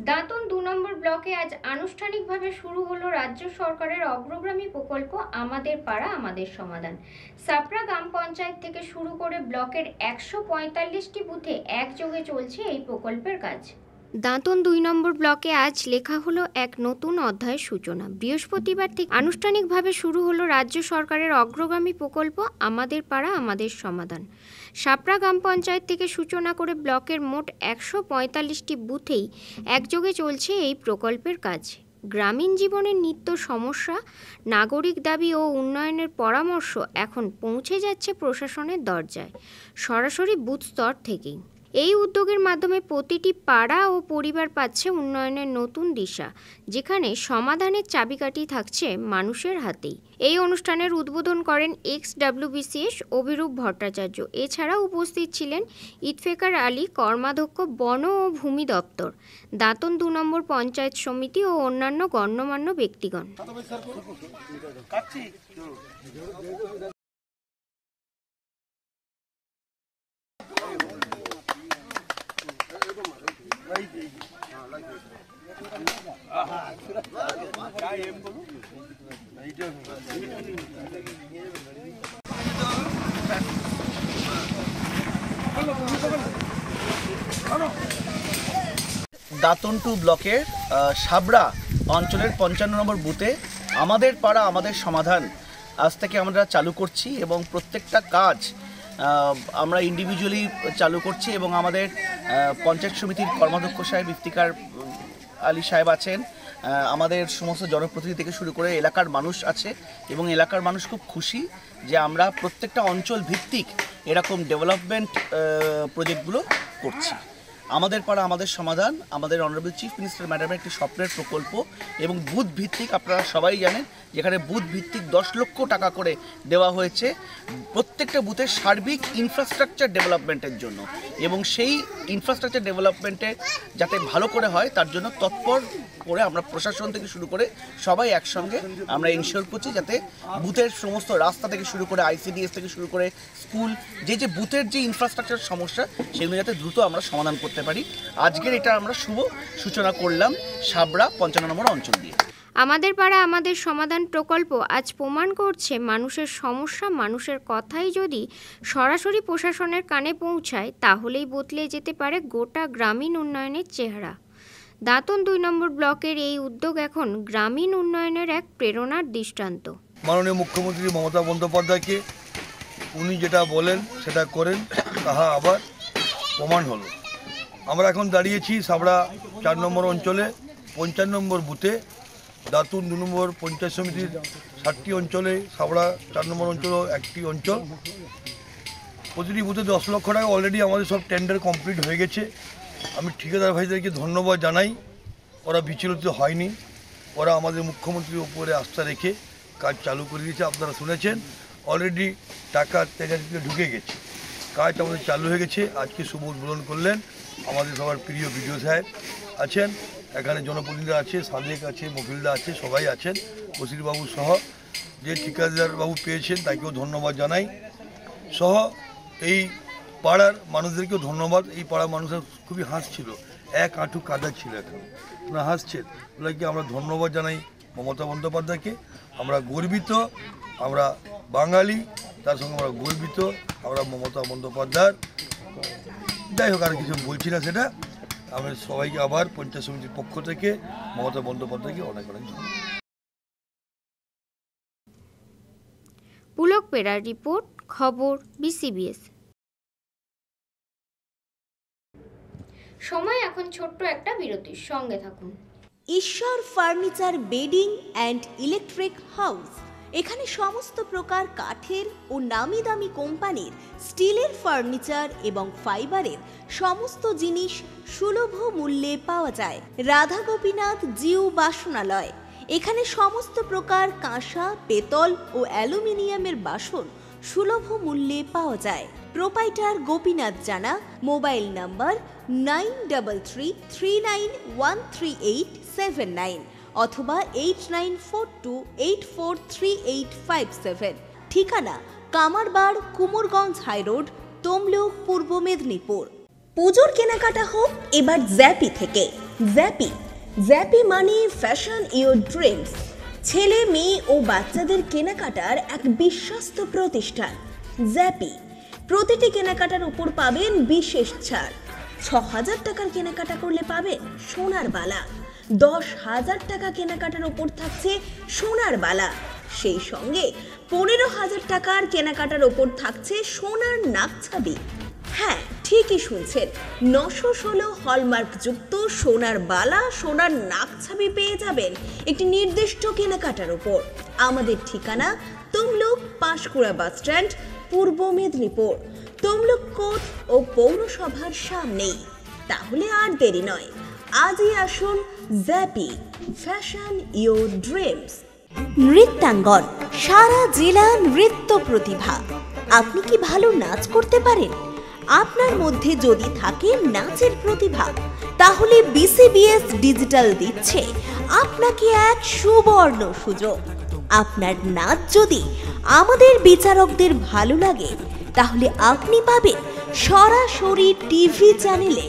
দাঁতন 2 নম্বর ব্লকে আজ আনুষ্ঠানিকভাবে শুরু হলো রাজ্য সরকারের অগ্রগামী প্রকল্প আমাদের পাড়া আমাদের সমাধান। সাপড়া গ্রাম পঞ্চায়েত থেকে শুরু করে ব্লকের 145টি বুথে একযোগে চলছে এই প্রকল্পের কাজ। দাঁতন 2 নম্বর ব্লকে আজ লেখা হলো এক নতুন অধ্যায়ের সূচনা। বৃহস্পতিবার থেকে আনুষ্ঠানিকভাবে শুরু হলো রাজ্য সরকারের অগ্রগামী প্রকল্প আমাদের পাড়া আমাদের সমাধান। সাপড়া গ্রাম পঞ্চায়েত থেকে সূচনা করে ব্লকের মোট 145টি বুথেই একযোগে চলছে এই প্রকল্পের কাজ। গ্রামীণ জীবনের নিত্য সমস্যা, নাগরিক দাবি ও উন্নয়নের পরামর্শ এখন পৌঁছে যাচ্ছে প্রশাসনের দরজায়, সরাসরি বুথ স্তর থেকেই। এই উদ্যোগের মাধ্যমে প্রতিটি পাড়া ও পরিবার পাচ্ছে উন্নয়নের নতুন দিশা, যেখানে সমাধানের চাবিকাঠি থাকছে মানুষের হাতেই। এই অনুষ্ঠানের উদ্বোধন করেন XWBCS অভিরূপ ভট্টাচার্য। এছাড়া উপস্থিত ছিলেন ইতফেকার আলী, কর্মাধ্যক্ষ বন ও ভূমি দপ্তর, দাঁতন 2 নম্বর পঞ্চায়েত সমিতি ও অন্যান্য গণ্যমান্য ব্যক্তিগণ। দাঁতন 2 ব্লকের সাবড়া অঞ্চলের 55 নম্বর বুথে আমাদের পাড়া আমাদের সমাধান আজ থেকে আমরা চালু করছি এবং প্রত্যেকটা কাজ আমরা ইন্ডিভিজুয়ালি চালু করছি এবং আমাদের পঞ্চায়েত সমিতির কর্মাধ্যক্ষ সাহেব ইফতিকার আলী সাহেব আছেন, আমাদের সমস্ত জনপ্রতিনিধি থেকে শুরু করে এলাকার মানুষ আছে এবং এলাকার মানুষ খুব খুশি যে আমরা প্রত্যেকটা অঞ্চল ভিত্তিক এরকম ডেভেলপমেন্ট প্রজেক্টগুলো করছি। আমাদের পাড়া আমাদের সমাধান আমাদের অনারেবল চিফ মিনিস্টার ম্যাডামের একটি স্বপ্নের প্রকল্প এবং বুথ ভিত্তিক, আপনারা সবাই জানেন যেখানে বুথ ভিত্তিক 10 লক্ষ টাকা করে দেওয়া হয়েছে প্রত্যেকটা বুথের সার্বিক ইনফ্রাস্ট্রাকচার ডেভেলপমেন্টের জন্য এবং সেই ইনফ্রাস্ট্রাকচার ডেভেলপমেন্টে যাতে ভালো করে হয় তার জন্য তৎপর করে আমরা প্রশাসন থেকে শুরু করে সবাই একসঙ্গে আমরা ইনশিওর করছি যাতে বুথের সমস্ত রাস্তা থেকে শুরু করে ICDS থেকে শুরু করে স্কুল যে বুথের যে ইনফ্রাস্ট্রাকচার সমস্যা সেগুলো যাতে দ্রুত আমরা সমাধান করতে পারি। আজকের এটা আমরা শুভ সূচনা করলাম সাবড়া 55 নম্বর অঞ্চল দিয়ে। আমাদের পাড়া আমাদের সমাধান প্রকল্প আজ প্রমাণ করছে মানুষের সমস্যা, মানুষের কথাই যদি সরাসরি প্রশাসনের কানে পৌঁছায় তাহলেই বদলে যেতে পারে গোটা গ্রামীণ উন্নয়নের চেহারা। দাঁতন 2 নম্বর ব্লকের এই উদ্যোগ এখন গ্রামীণ উন্নয়নের এক প্রেরণার দৃষ্টান্ত। মাননীয় মুখ্যমন্ত্রী মমতা বন্দ্যোপাধ্যায়কে উনি যেটা বলেন সেটা করেন, তাহা আবার প্রমাণ হলো। আমরা এখন দাঁড়িয়েছি সাবড়া 4 নম্বর অঞ্চলে 55 নম্বর বুথে, দাতুন 2 নম্বর পঞ্চায়েত সমিতির 60টি অঞ্চলে, সাবড়া 4 নম্বর অঞ্চল একটি অঞ্চল। প্রতিটি বুথে 10 লক্ষ টাকা অলরেডি আমাদের সব টেন্ডার কমপ্লিট হয়ে গেছে। আমি ঠিকাদার ভাইদেরকে ধন্যবাদ জানাই, ওরা বিচলিত হয়নি, ওরা আমাদের মুখ্যমন্ত্রীর উপরে আস্থা রেখে কাজ চালু করে দিয়েছে। আপনারা শুনেছেন অলরেডি টাকা তেজারিতে ঢুকে গেছে, কাজ আমাদের চালু হয়ে গেছে। আজকে শুভ উদ্বোধন করলেন আমাদের সবার প্রিয় বিডিও সাহেব আছেন, এখানে জনপ্রতিনিধিরা আছে, সাদেক আছে, মফিলদা আছে, সবাই আছেন, বসিরবাবু সহ। যে ঠিকাদার বাবু পেয়েছেন তাকেও ধন্যবাদ জানাই, সহ এই পাড়ার মানুষদেরকেও ধন্যবাদ। এই পাড়ার মানুষের খুবই হাসছিল, এক আঁটু কাদা ছিল, এখন ওরা হাসছেন, ওগুলোকে আমরা ধন্যবাদ জানাই মমতা বন্দ্যোপাধ্যায়কে। আমরা গর্বিত, আমরা বাঙালি, তার সঙ্গে আমরা গর্বিত, আমরা মমতা বন্দ্যোপাধ্যায়। যাই হোক, আর কিছু বলছি না, সেটা আমি সবাইকে আবার পঞ্চায়েত সমিতির পক্ষ থেকে মমতা বন্দ্যোপাধ্যায়কে অনেক অনেক ধন্যবাদ। পুলক পেরার রিপোর্ট, খবর BCBS। সময় এখন ছোট্ট একটা বিরতির, সঙ্গে থাকুন। ঈশ্বর furniture bedding and electric house, এখানে সমস্ত প্রকার কাঠের ও নামি দামি কোম্পানির স্টিলের ফার্নিচার এবং ফাইবারের সমস্ত জিনিস সুলভ মূল্যে পাওয়া যায়। রাধা গোপীনাথ জিউ বাসনালয়, এখানে সমস্ত প্রকার কাঁসা, পেতল ও অ্যালুমিনিয়ামের বাসন সুলভ মূল্যে পাওয়া যায়। প্রোপাইটার গোপীনাথ জানা, মোবাইল নাম্বার 9333913879 অথবা 8942843857। ঠিকানা কামারবাড়, কুমোরগঞ্জ হাইরোড, তমলুক, পূর্ব মেদিনীপুর। পুজোর কেনাকাটা হোক এবার জ্যাপি থেকে। জ্যাপি মানে ফ্যাশন ইওর ড্রিমস। ছেলে, মেয়ে ও বাচ্চাদের কেনাকাটার এক বিশ্বস্ত প্রতিষ্ঠান জ্যাপি। প্রতিটি কেনাকাটার উপর পাবেন বিশেষ ছাড়। 6000 টাকার কেনাকাটা করলে পাবেন সোনার বালা, 10,000 টাকা কেনাকাটার উপর থাকছে সোনার বালা, সেই সঙ্গে 15,000 টাকার কেনাকাটার উপর থাকছে সোনার নাকছাবি। হ্যাঁ, ঠিকই শুনছেন, 916 হলমার্ক যুক্ত সোনার বালা, সোনার নাকছাবি পেয়ে যাবেন একটি নির্দিষ্ট কেনাকাটার উপর। আমাদের ঠিকানা তমলুক পাঁশকুড়া বাস স্ট্যান্ড, পূর্ব মেদিনীপুর, তমলুক কোর্ট ও পৌরসভার সামনেই। তাহলে আর দেরি নয়, আজই আসুন Zappy, fashion your dreams. Nrityangan, সারা জেলা নৃত্য প্রতিভা। আপনি কি ভালো নাচ করতে পারেন? আপনার মধ্যে যদি থাকে নাচের প্রতিভা, তাহলে BCBS ডিজিটাল দিচ্ছে আপনাকে এক সুবর্ণ সুযোগ। আপনার নাচ যদি আমাদের বিচারকদের ভালো লাগে, তাহলে আপনি পাবেন সরাসরি টিভি চ্যানেলে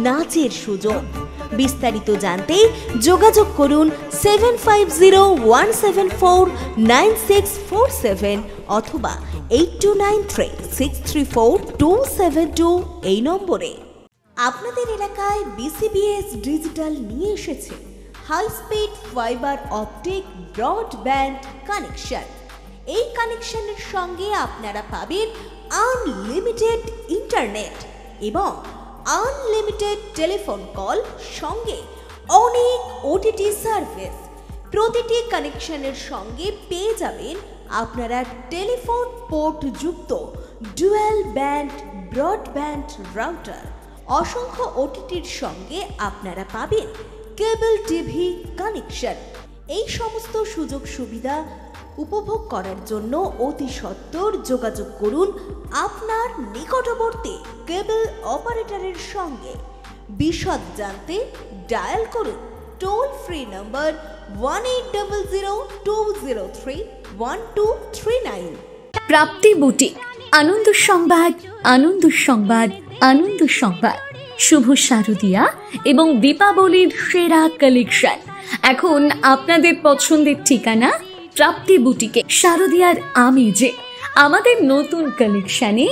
নাচের সুযোগ। বিস্তারিত জানতে যোগাযোগ করুন 7501749647 অথবা 8293634272 এই নম্বরে। আপনাদের এলাকায় BCBS ডিজিটাল নিয়ে এসেছে high speed fibre optic broadband connection. এই কানেকশনের সঙ্গে আপনারা পাবেন আনলিমিটেড ইন্টারনেট এবং আনলিমিটেড টেলিফোন কল, সঙ্গে অনেক OTT সার্ভিস। প্রতিটি কানেকশনের সঙ্গে পেয়ে যাবেন আপনারা টেলিফোন পোর্ট যুক্ত ডুয়াল ব্যান্ড ব্রডব্যান্ড রাউটার। অসংখ্য OTTর সঙ্গে আপনারা পাবেন কেবল টিভি কানেকশন। এই সমস্ত সুযোগ সুবিধা উপভোগ করার জন্য অতি সত্বর যোগাযোগ করুন আপনার নিকটবর্তী কেবল অপারেটরের সঙ্গে। বিশদ জানতে ডায়াল করুন টোল ফ্রি নম্বর 1800203139। প্রাপ্তি বুটিক, আনন্দ সংবাদ, আনন্দ সংবাদ, আনন্দ সংবাদ। শুভ শারদিয়া এবং দীপাবলির সেরা কালেকশন এখন আপনাদের পছন্দের ঠিকানা প্রাপ্তি বুটিকে। শারদিয়ার আমেজে আমাদের নতুন কালেকশনে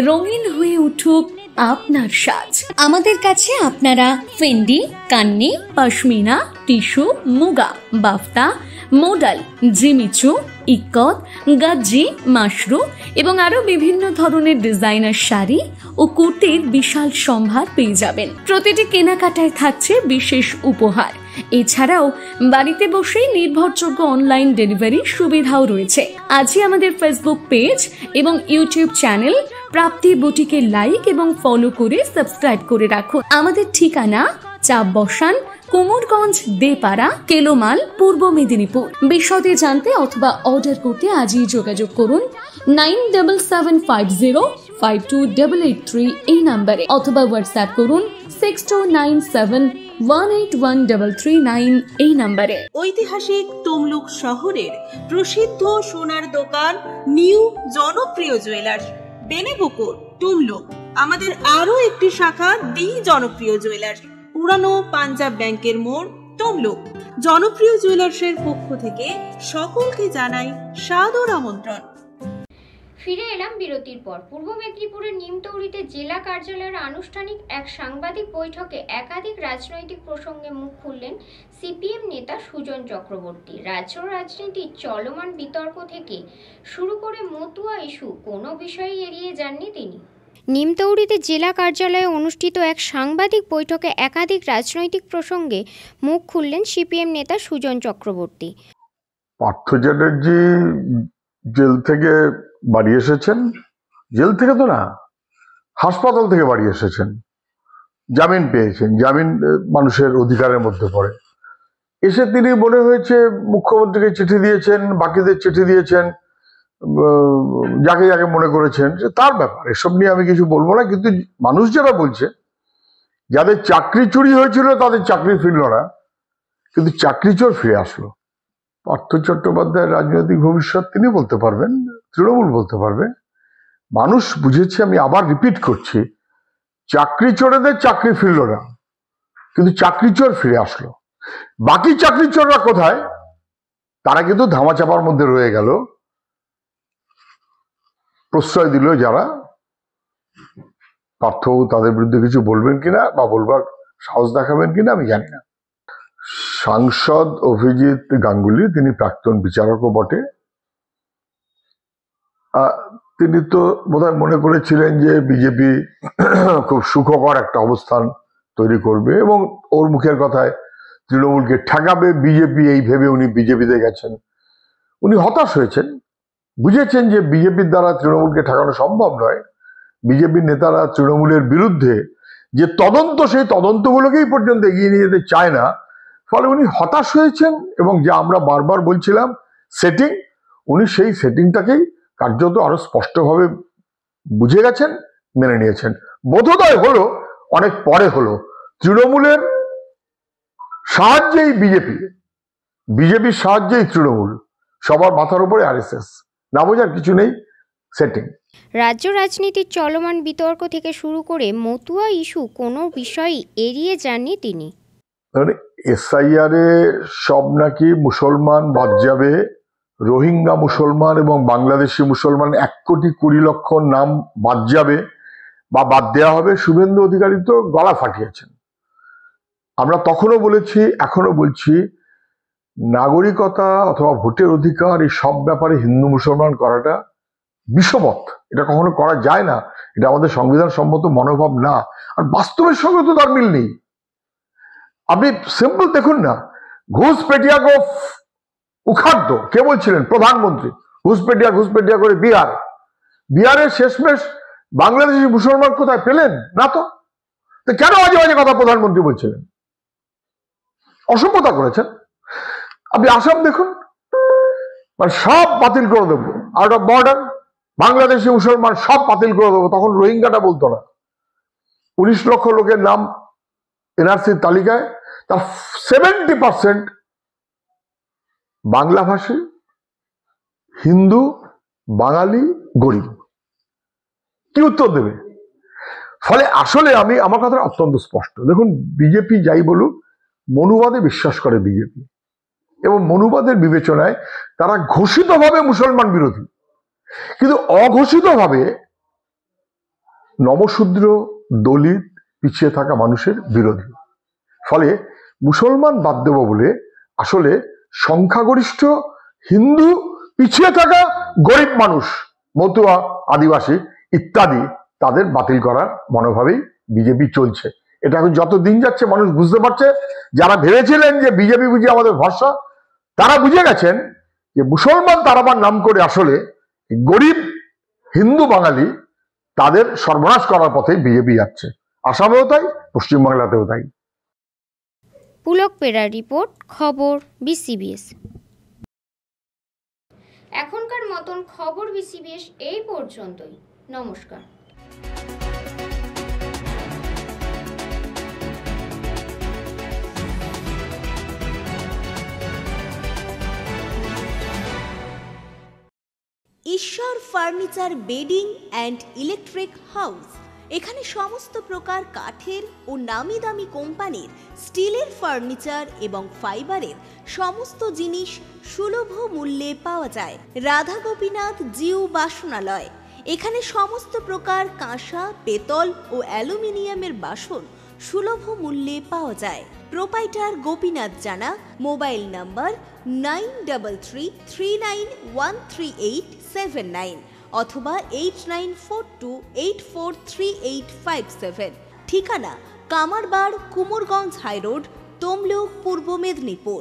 রঙিন হয়ে উঠুক আপনার সাজ। আমাদের কাছে আপনারা Fendi, Kanni, pashmina, tissue, muga, বাফতা, modal, Jimmy Choo, ikat, গাজ্জি, Mashru এবং আরো বিভিন্ন ধরনের ডিজাইনার শাড়ি ও কুর্তির বিশাল সম্ভার পেয়ে যাবেন। প্রতিটি কেনাকাটায় থাকছে বিশেষ উপহার। এছাড়াও বাড়িতে বসেই নির্ভরযোগ্য অনলাইন ডেলিভারি সুবিধাও রয়েছে। আজই আমাদের ফেসবুক পেজ এবং ইউটিউব চ্যানেল প্রাপ্তি বুটিকে লাইক এবং ফলো করে সাবস্ক্রাইব করে রাখুন। আমাদের ঠিকানা চাপ বসান, কুমোরগঞ্জ, দেপাড়া, কেলোমাল, পূর্ব মেদিনীপুর। বিশদে জানতে অথবা অর্ডার করতে আজই যোগাযোগ করুন 9775052883 এই নাম্বারে, অথবা হোয়াটসঅ্যাপ করুন 6297181339 এই নাম্বারে। ঐতিহাসিক তমলুক শহরের প্রসিদ্ধ সোনার দোকান নিউ জনপ্রিয় জুয়েলার্স, বেনেপুকুর, তমলুক। আমাদের আরো একটি শাখা দি জনপ্রিয় জুয়েলার্স, পুরানো পাঞ্জাব ব্যাংকের মোড়, তমলুক। জনপ্রিয় জুয়েলার্সের পক্ষ থেকে সকলকে জানাই সাদর আমন্ত্রণ। ফিরে এলাম বিরতির পর। পূর্ব মেদিনীপুরের নিমতৌড়িতে জেলা কার্যালয়ের আনুষ্ঠানিক এক সাংবাদিক বৈঠকে একাধিক রাজনৈতিক প্রসঙ্গে মুখ খুললেন সিপিএম নেতা সুজন চক্রবর্তী। রাজ্য রাজনীতির চলমান বিতর্ক থেকে শুরু করে মতুয়া ইস্যু কোনো বিষয়ই এড়িয়ে যাননি তিনি। নিমতৌড়িতে জেলা কার্যালয়ে অনুষ্ঠিত এক সাংবাদিক বৈঠকে একাধিক রাজনৈতিক প্রসঙ্গে মুখ খুললেন সিপিএম নেতা সুজন চক্রবর্তী। পার্থ চ্যাটার্জি জেল থেকে বাড়ি এসেছেন, জেল থেকে তো না, হাসপাতাল থেকে বাড়ি এসেছেন, জামিন পেয়েছেন। জামিন মানুষের অধিকারের মধ্যে পড়ে। এসে তিনি মনে হয়েছে মুখ্যমন্ত্রীকে চিঠি দিয়েছেন, বাকিদের চিঠি দিয়েছেন, যাকে যাকে মনে করেছেন, যে তার ব্যাপার, এসব নিয়ে আমি কিছু বলবো না। কিন্তু মানুষ যারা বলছে, যাদের চাকরি চুরি হয়েছিল তাদের চাকরি ফিরল না, কিন্তু চাকরি চোর ফিরে আসলো। পার্থ চট্টোপাধ্যায়ের রাজনৈতিক ভবিষ্যৎ তিনি বলতে পারবেন, তৃণমূল বলতে পারবে। মানুষ বুঝেছে, আমি আবার রিপিট করছি, চাকরি চোরেদের চাকরি ফিরল না, কিন্তু চাকরি চোর ফিরে আসলো। বাকি চাকরি চোররা কোথায়? তারা কিন্তু ধামাচাপার মধ্যে রয়ে গেল। প্রশ্রয় দিল যারা। পার্থবাবু তাদের বিরুদ্ধে কিছু বলবেন কিনা বা বলবার সাহস দেখাবেন কিনা আমি জানি না। সাংসদ অভিজিৎ গাঙ্গুলি, তিনি প্রাক্তন বিচারকও বটে, তিনি তো বোধহয় মনে করেছিলেন যে বিজেপি খুব সুখকর একটা অবস্থান তৈরি করবে এবং ওর মুখের কথায় তৃণমূলকে ঠেকাবে বিজেপি, এই ভেবে উনি বিজেপিতে গেছেন। উনি হতাশ হয়েছেন, বুঝেছেন যে বিজেপির দ্বারা তৃণমূলকে ঠেকানো সম্ভব নয়। বিজেপির নেতারা তৃণমূলের বিরুদ্ধে যে তদন্ত, সেই তদন্তগুলোকেই পর্যন্ত এগিয়ে নিয়ে যেতে চায় না। ফলে উনি হতাশ হয়েছেন এবং যা আমরা বারবার বলছিলাম সেটিং, উনি সেই সেটিংটাকেই কার্যত আরো স্পষ্টভাবে বুঝে গেছেন, মেনে নিয়েছেন। বোধোদয় হলো অনেক পরে হলো। তৃণমূলের সাহায্যেই বিজেপি, বিজেপির সাহায্যেই তৃণমূল, সবার মাথার উপরে আরএসএস, না বোঝার কিছু নেই, সেটিং। রাজ্য রাজনীতির চলমান বিতর্ক থেকে শুরু করে মতুয়া ইস্যু কোনো বিষয়ই এড়িয়ে যাননি তিনি। এসআইআর এ সব নাকি মুসলমান বাদ যাবে, রোহিঙ্গা মুসলমান এবং বাংলাদেশি মুসলমান 1,20,00,000 নাম বাদ যাবে বা বাদ দেওয়া হবে। শুভেন্দু অধিকারী তো গলা ফাটিয়েছেন। আমরা তখনও বলেছি, এখনো বলছি, নাগরিকতা অথবা ভোটের অধিকার এই সব ব্যাপারে হিন্দু মুসলমান করাটা বিষমত, এটা কখনো করা যায় না। এটা আমাদের সংবিধান সম্মত মনোভাব না, আর বাস্তবের সঙ্গে তো তার মিল নেই। আপনি সিম্পল দেখুন না, ঘুষপেটিয়া কো উখাড় দো, কে বলছিলেন? প্রধানমন্ত্রী। ঘুষপেটিয়া করে বিহারের শেষমেশ বাংলাদেশি মুসলমান কোথায় পেলেন না? তো কেন বাজে বাজে কথা প্রধানমন্ত্রী বলছিলেন? অসভ্যতা করেছেন। আপনি আসাম দেখুন, মানে সব বাতিল করে দেবো, আউট অফ বর্ডার বাংলাদেশি মুসলমান সব বাতিল করে দেবো। তখন রোহিঙ্গাটা বলতো না। 19 লক্ষ লোকের নাম এনআরসির তালিকায়, তার 70% বাংলাভাষী, হিন্দু, বাঙালি, গরিব। কি উত্তর দেবে? ফলে আসলে আমার কথা অত্যন্ত স্পষ্ট। দেখুন, বিজেপি যাই বলুক, মনুবাদে বিশ্বাস করে বিজেপি, এবং মনুবাদের বিবেচনায় তারা ঘোষিতভাবে মুসলমান বিরোধী, কিন্তু অঘোষিতভাবে নমশূদ্র, দলিত, পিছিয়ে থাকা মানুষের বিরোধী। ফলে মুসলমান বাদ দেব বলে আসলে সংখ্যাগরিষ্ঠ হিন্দু, পিছিয়ে থাকা গরিব মানুষ, মতুয়া, আদিবাসী ইত্যাদি তাদের বাতিল করার মনোভাবেই বিজেপি চলছে। এটা এখন যত দিন যাচ্ছে মানুষ বুঝতে পারছে। যারা ভেবেছিলেন যে বিজেপি বুঝে আমাদের ভরসা, তারা বুঝে গেছেন যে মুসলমান তারাবার নাম করে আসলে গরিব হিন্দু বাঙালি তাদের সর্বনাশ করার পথে বিজেপি যাচ্ছে। আসামেও তাই, পশ্চিমবাংলাতেও তাই। পুলক পেরার রিপোর্ট, খবর বিসিবিএস। এখনকার মতন খবর বিসিবিএস এই পর্যন্তই। নমস্কার। ঈশ্বর furniture bedding and electric house. এখানে সমস্ত প্রকার কাঠের ও নামি দামি কোম্পানির স্টিলের ফার্নিচার এবং ফাইবারের সমস্ত জিনিস সুলভ মূল্যে পাওয়া যায়। রাধা গোপীনাথ জিউ বাসনালয়। এখানে সমস্ত প্রকার কাঁসা, পেতল ও অ্যালুমিনিয়ামের বাসন সুলভ মূল্যে পাওয়া যায়। প্রোপাইটার গোপীনাথ জানা। মোবাইল নাম্বার 9333913879 অথবা 8942843857। ঠিকানা কামারবাড়, কুমোরগঞ্জ হাইরোড, তমলুক, পূর্ব মেদিনীপুর।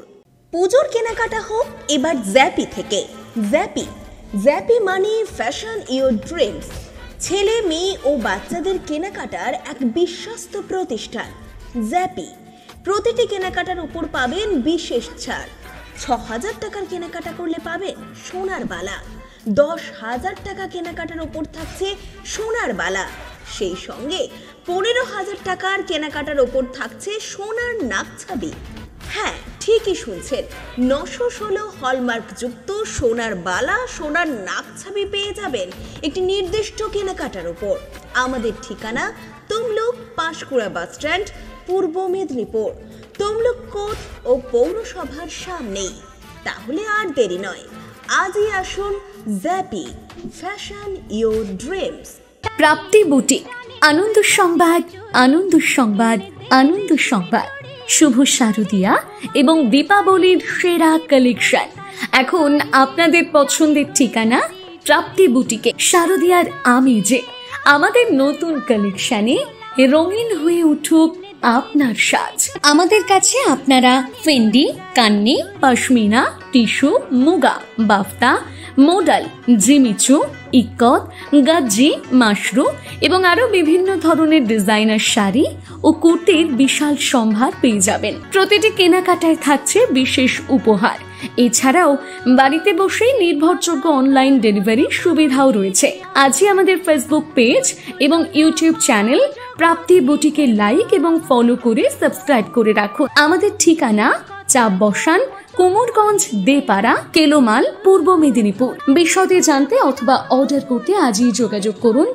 পুজোর কেনাকাটা হোক এবার জ্যাপি থেকে। জ্যাপি মানে ফ্যাশন ইওর ড্রিমস। ছেলে, মেয়ে ও বাচ্চাদের কেনাকাটার এক বিশ্বস্ত প্রতিষ্ঠান জ্যাপি। প্রতিটি কেনাকাটার উপর পাবেন বিশেষ ছাড়। ৬,০০০ টাকার কেনাকাটা করলে পাবেন সোনার বালা। ১০,০০০ টাকা কেনাকাটার উপর থাকছে সোনার বালা। সেই সঙ্গে ১৫,০০০ টাকার কেনাকাটার উপর থাকছে সোনার নাকছাবি। হ্যাঁ, ঠিকই শুনছেন, ৯১৬ হলমার্কযুক্ত সোনার বালা, সোনার নাকছাবি পেয়ে যাবেন একটি নির্দিষ্ট কেনাকাটার উপর। আমাদের ঠিকানা তমলুক পাঁশকুড়া বাস স্ট্যান্ড, পূর্ব মেদিনীপুর। তমলুক কোর্ট ও পৌরসভার সামনেই। তাহলে আর দেরি নয়, আজই আসুন Zappy, fashion your dreams. Prapti boutique. আনন্দ সংবাদ, আনন্দ সংবাদ, আনন্দ সংবাদ। শুভ শারদিয়া এবং দীপাবলির সেরা কালেকশন এখন আপনাদের পছন্দের ঠিকানা প্রাপ্তি বুটিকে। শারদিয়ার আমেজে আমাদের নতুন কালেকশনে রঙিন হয়ে উঠুক আপনার সাজ। আমাদের কাছে আপনারা Fendi, Kanni, pashmina, tissue, muga, বাফতা, modal, Jimmy Choo, ikat, গাজ্জি, Mashru এবং আরো বিভিন্ন ধরনের ডিজাইনার শাড়ি ও কুর্তির বিশাল সম্ভার পেয়ে যাবেন। প্রতিটি কেনাকাটায় থাকছে বিশেষ উপহার। এছাড়াও বাড়িতে বসেই নির্ভরযোগ্য অনলাইন ডেলিভারি সুবিধাও রয়েছে। আজই আমাদের ফেসবুক পেজ এবং ইউটিউব চ্যানেল প্রাপ্তি বুটিকে লাইক এবং ফলো করে সাবস্ক্রাইব করে রাখুন। আমাদের ঠিকানা চাপ বসান, কুমোরগঞ্জ, দেপাড়া, কেলোমাল, পূর্ব মেদিনীপুর। বিশদে জানতে অথবা অর্ডার করতে আজই যোগাযোগ করুন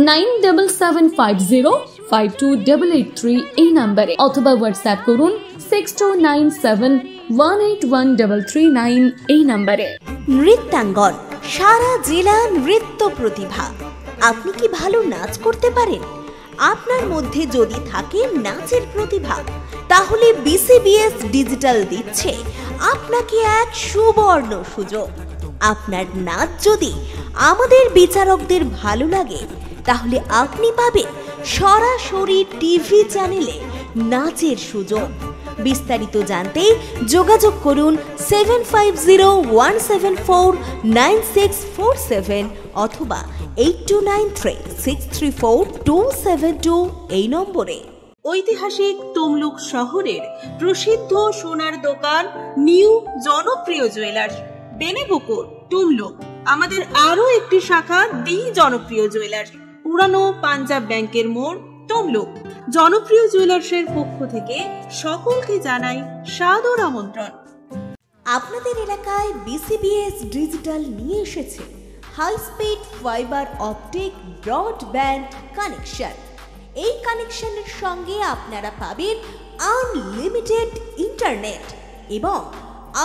9750528883 এই নম্বরে, অথবা হোয়াটসঅ্যাপ করুন 6297181339 এই নম্বরে। নৃত্যাঙ্গন, সারা জেলা নৃত্য প্রতিভা। আপনি কি ভালো নাচ করতে পারেন? আপনার মধ্যে যদি থাকে নাচের প্রতিভা, তাহলে বিসিবিএস ডিজিটাল দিচ্ছে আপনাকে এক সুবর্ণ সুযোগ। আপনার নাচ যদি আমাদের বিচারকদের ভালো লাগে, তাহলে আপনি পাবেন সরাসরি টিভি চ্যানেলে নাচের সুযোগ। বিস্তারিত জানতে যোগাযোগ করুন 7501749647 অথবা 8293634272 এই নম্বরে। ঐতিহাসিক তমলুক শহরের প্রসিদ্ধ সোনার দোকান নিউ জনপ্রিয় জুয়েলার্স, বেনেপুকুর, তমলুক। আমাদের আরো একটি শাখা দি জনপ্রিয় জুয়েলার্স, পুরানো পাঞ্জাব ব্যাংকের মোড়, তমলুক। জনপ্রিয় জুয়েলার্সের পক্ষ থেকে সকলকে জানাই সাদর আমন্ত্রণ। আপনাদের এলাকায় বিসিবিএস ডিজিটাল নিয়ে এসেছে high speed fibre optic broadband connection. এই কানেকশনের সঙ্গে আপনারা পাবেন আনলিমিটেড ইন্টারনেট এবং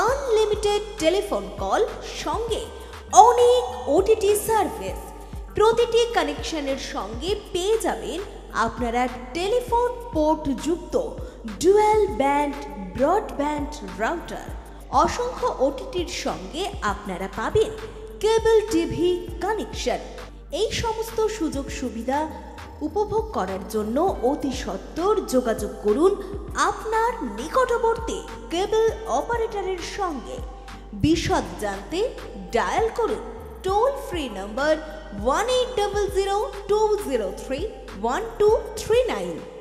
আনলিমিটেড টেলিফোন কল, সঙ্গে অনেক ওটিটি সার্ভিস। প্রতিটি কানেকশনের সঙ্গে পেয়ে যাবেন আপনারা টেলিফোন পোর্ট যুক্ত ডুয়াল ব্যান্ড ব্রডব্যান্ড রাউটার অসংখ্য ওটিটির সঙ্গে আপনারা পাবেন কেবল টিভি কানেকশন। এই সমস্ত সুযোগ সুবিধা উপভোগ করার জন্য অতি সত্বর যোগাযোগ করুন আপনার নিকটবর্তী কেবল অপারেটরের সঙ্গে। বিশদ জানতে ডায়াল করুন টোল ফ্রি নম্বর 1800 203 1239।